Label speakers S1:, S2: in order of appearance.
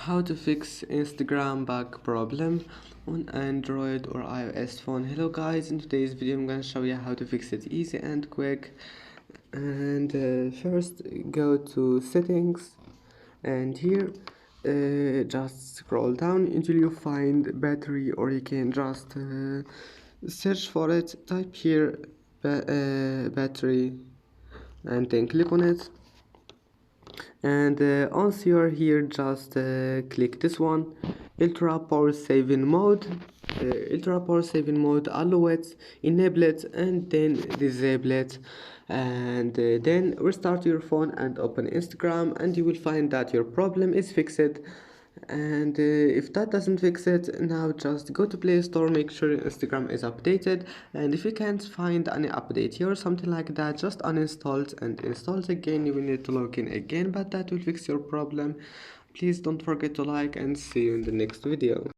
S1: How to fix Instagram bug problem on Android or iOS phone. Hello guys, in today's video I'm gonna show you how to fix it easy and quick. And first go to settings, and here just scroll down until you find battery, or you can just search for it. Type here battery and then click on it. And once you're here, just click this one, ultra power saving mode. Allow it, enable it, and then disable it, and then restart your phone and open Instagram, and you will find that your problem is fixed. And if that doesn't fix it, now just go to Play Store, make sure your Instagram is updated, and if you can't find any update here or something like that, just uninstall it and install it again. You will need to log in again, but that will fix your problem. Please don't forget to like, and see you in the next video.